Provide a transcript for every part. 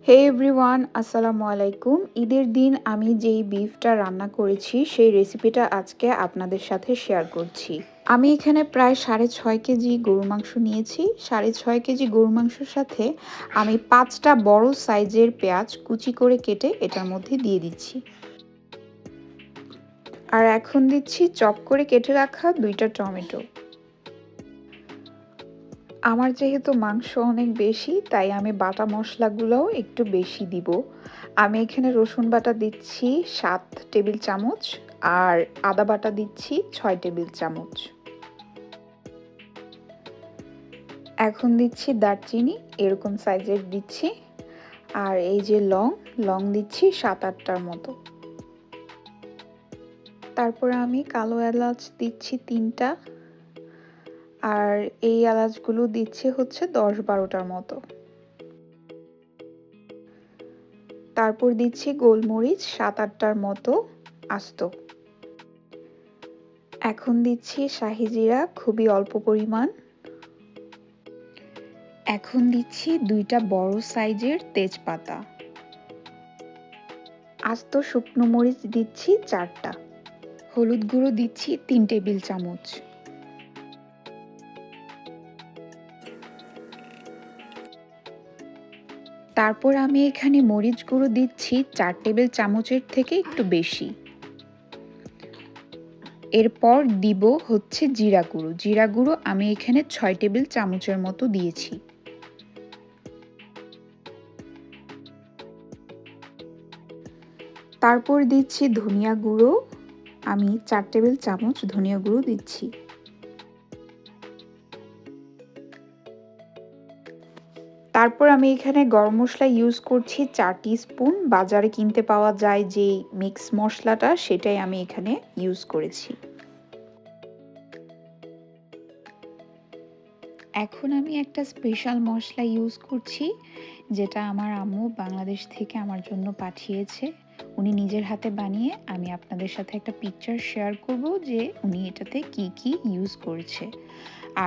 হে everyone, আসসালামু আলাইকুম। ঈদের দিন আমি যেই বিফটা রান্না করেছি সেই রেসিপিটা আজকে আপনাদের সাথে শেয়ার করছি। আমি এখানে প্রায় 6.5 কেজি গরুর মাংস নিয়েছি। 6.5 কেজি গরুর মাংসের সাথে আমি 5টা বড় সাইজের পেঁয়াজ কুচি করে কেটে এটার মধ্যে দিয়ে দিচ্ছি। আর এখন দিচ্ছি চপ করে কেটে রাখা 2টা টমেটো। আমার যেহেতু মাংস অনেক বেশি তাই আমি বাটা মশলাগুলোও একটু বেশি দিব। আমি এখানে রসুন বাটা দিচ্ছি 7 টেবিল চামচ আর আদা বাটা দিচ্ছি 6 টেবিল চামচ। এখন দিচ্ছি দারচিনি, এরকম সাইজের দিচ্ছি। আর এই যে লং দিচ্ছি 7-8টার মতো। তারপরে আমি কালো এলাচ দিচ্ছি 3টা। আর এই এলাচগুলো দিচ্ছি হচ্ছে 10-12টার মতো। তারপর দিচ্ছি গোলমরিচ 7-8টার মতো আস্ত। এখন দিচ্ছি শাহি জিরা খুবই অল্প পরিমাণ। এখন দিচ্ছি 2টা বড় সাইজের তেজপাতা। আস্ত শুকনো মরিচ দিচ্ছি 4টা। হলুদ গুঁড়ো দিচ্ছি 3 টেবিল চামচ। তারপর আমি এখানে মরিচ গুঁড়ো দিচ্ছি 4 টেবিল চামচের থেকে একটু বেশি। এরপর দিব হচ্ছে জিরা গুঁড়ো। জিরা গুঁড়ো আমি এখানে 6 টেবিল চামচের মতো দিয়েছি। তারপর দিচ্ছি ধনিয়া গুঁড়ো। আমি 4 টেবিল চামচ ধনিয়া গুঁড়ো দিচ্ছি। তারপর আমি এখানে গরম মশলা ইউজ করছি 4 টিস্পুন। বাজারে কিনতে পাওয়া যায় যে মিক্স মশলাটা সেটাই আমি এখানে ইউজ করেছি। এখন আমি একটা স্পেশাল মশলা ইউজ করছি যেটা আমার আম্মু বাংলাদেশ থেকে আমার জন্য পাঠিয়েছে। উনি নিজের হাতে বানিয়ে, আমি আপনাদের সাথে একটা পিকচার শেয়ার করব যে উনি এটাতে কি কি ইউজ করেছে।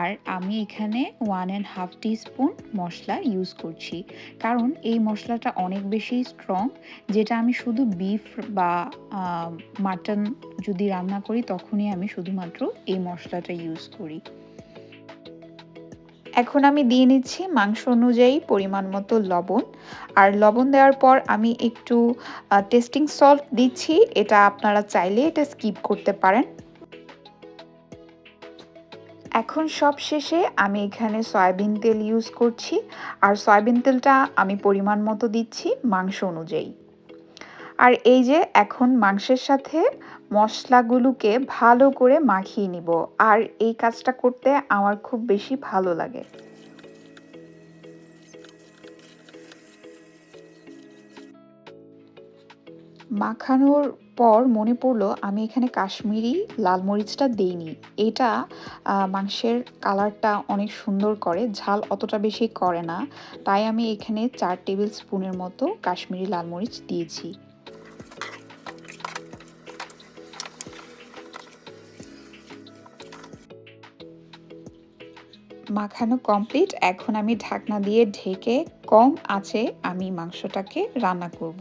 আর আমি এখানে 1.5 টিস্পুন মশলা ইউজ করছি, কারণ এই মশলাটা অনেক বেশি স্ট্রং, যেটা আমি শুধু বিফ বা মাটন যদি রান্না করি তখনই আমি শুধুমাত্র এই মশলাটা ইউজ করি। এখন আমি দিয়ে নিচ্ছি মাংস অনুযায়ী পরিমাণ মতো লবণ। আর লবণ দেওয়ার পর আমি একটু টেস্টিং সল্ট দিচ্ছি। এটা আপনারা চাইলে এটা স্কিপ করতে পারেন। এখন সব শেষে আমি এখানে সয়াবিন তেল ইউজ করছি। আর সয়াবিন তেলটা আমি পরিমাণ মতো দিচ্ছি মাংস অনুযায়ী। আর এই যে এখন মাংসের সাথে মশলাগুলোকে ভালো করে মাখিয়ে নিব। আর এই কাজটা করতে আমার খুব বেশি ভালো লাগে। মাখানোর পর মনে পড়লো আমি এখানে কাশ্মীরি লাল মরিচটা দেইনি। এটা মাংসের কালারটা অনেক সুন্দর করে, ঝাল অতটা বেশি করে না। তাই আমি এখানে 4 টেবিল স্পুনের মতো কাশ্মীরি লাল মরিচ দিয়েছি। মাখানো কমপ্লিট। এখন আমি ঢাকনা দিয়ে ঢেকে কম আঁচে আমি মাংসটাকে রান্না করব।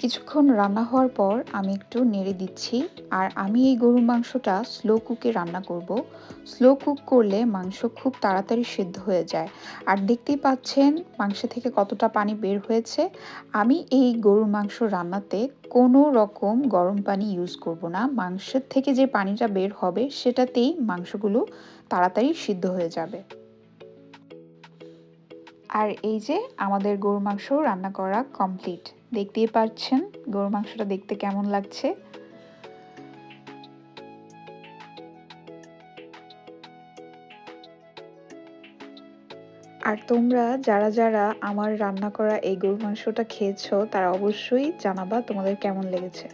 কিছুক্ষণ রান্না হওয়ার পর আমি একটু নেড়ে দিচ্ছি। আর আমি এই গরুর মাংসটা স্লো কুকে রান্না করব। স্লো কুক করলে মাংস খুব তাড়াতাড়ি সিদ্ধ হয়ে যায়। আর দেখতেই পাচ্ছেন মাংস থেকে কতটা পানি বের হয়েছে। আমি এই গরুর মাংস রান্নাতে কোনো রকম গরম পানি ইউজ করব না। মাংসের থেকে যে পানিটা বের হবে সেটাতেই মাংসগুলো তাড়াতাড়ি সিদ্ধ হয়ে যাবে। আর এই যে আমাদের গরুর মাংস রান্না করা কমপ্লিট। দেখতেই পাচ্ছেন গরুর মাংসটা দেখতে কেমন লাগছে। আর তোমরা যারা যারা আমার রান্না করা এই গরুর মাংসটা খেয়েছো তারা অবশ্যই জানাবা তোমাদের কেমন লেগেছে।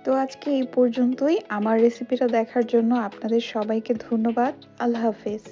তো আজকে এই পর্যন্তই। আমার রেসিপিটা দেখার জন্য আপনাদের সবাইকে ধন্যবাদ। আল্লাহ হাফেজ।